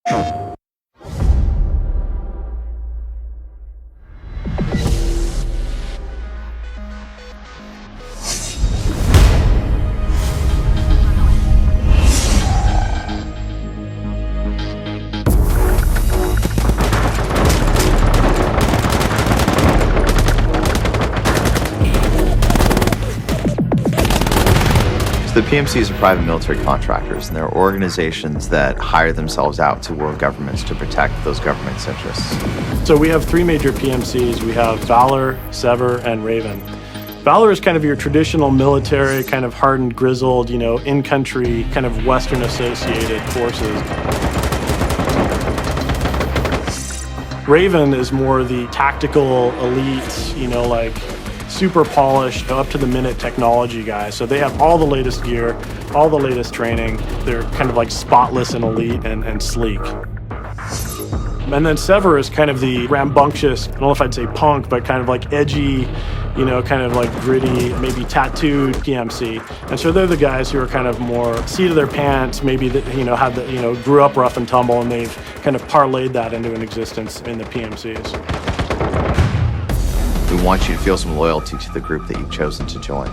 The PMCs are private military contractors, and they're organizations that hire themselves out to world governments to protect those governments' interests. So we have three major PMCs. We have Valor, Sever, and Raven. Valor is kind of your traditional military, kind of hardened, grizzled, in-country, kind of Western-associated forces. Raven is more the tactical elite, like super polished, up-to-the-minute technology guys. So they have all the latest gear, all the latest training. They're kind of like spotless and elite and sleek. And then Sever is kind of the rambunctious, I don't know if I'd say punk, but kind of like edgy, kind of like gritty, maybe tattooed PMC. And so they're the guys who are kind of more seat of their pants, maybe that, grew up rough and tumble, and they've kind of parlayed that into an existence in the PMCs. We want you to feel some loyalty to the group that you've chosen to join.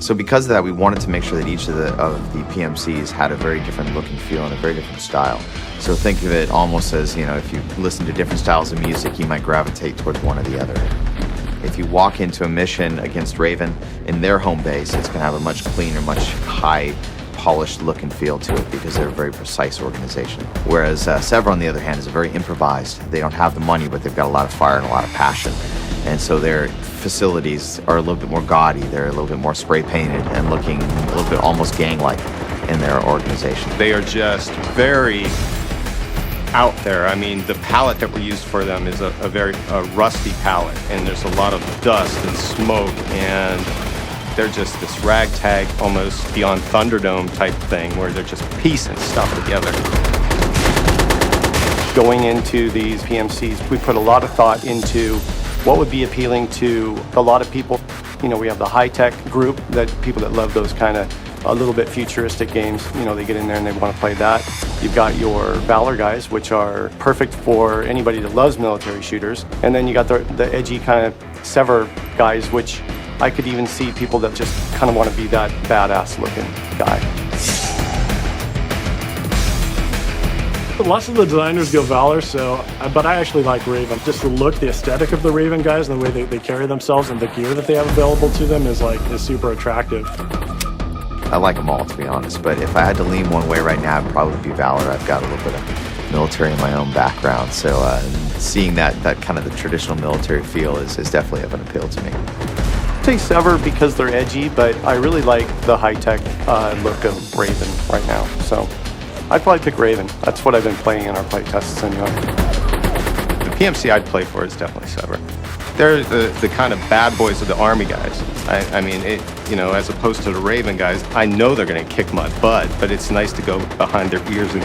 So because of that, we wanted to make sure that each of the PMCs had a very different look and feel and a very different style. So think of it almost as, if you listen to different styles of music, you might gravitate towards one or the other. If you walk into a mission against Raven in their home base, it's going to have a much cleaner, much high polished look and feel to it because they're a very precise organization. Whereas Sever, on the other hand, is very improvised. They don't have the money, but they've got a lot of fire and a lot of passion. And so their facilities are a little bit more gaudy. They're a little bit more spray painted and looking a little bit almost gang-like in their organization. They are just very out there. I mean, the palette that we used for them is a very rusty palette, and there's a lot of dust and smoke, and they're just this ragtag, almost beyond Thunderdome type thing, where they're just piecing stuff together. Going into these PMCs, we put a lot of thought into what would be appealing to a lot of people. We have the high-tech group, that people that love those kind of a little bit futuristic games. They get in there and they want to play that. You've got your Valor guys, which are perfect for anybody that loves military shooters. And then you got the edgy kind of Sever guys, which I could even see people that just kind of want to be that badass looking guy. Lots of the designers go Valor, but I actually like Raven. Just the look, the aesthetic of the Raven guys, and the way they carry themselves, and the gear that they have available to them is super attractive. I like them all, to be honest, but if I had to lean one way right now, it'd probably be Valor. I've got a little bit of military in my own background, so seeing that kind of the traditional military feel is definitely of an appeal to me. I say Sever because they're edgy, but I really like the high-tech look of Raven right now, so I'd probably pick Raven. That's what I've been playing in our play tests anyway. The PMC I'd play for is definitely Sever. They're the kind of bad boys of the Army guys. I mean, as opposed to the Raven guys, I know they're going to kick my butt, but it's nice to go behind their ears and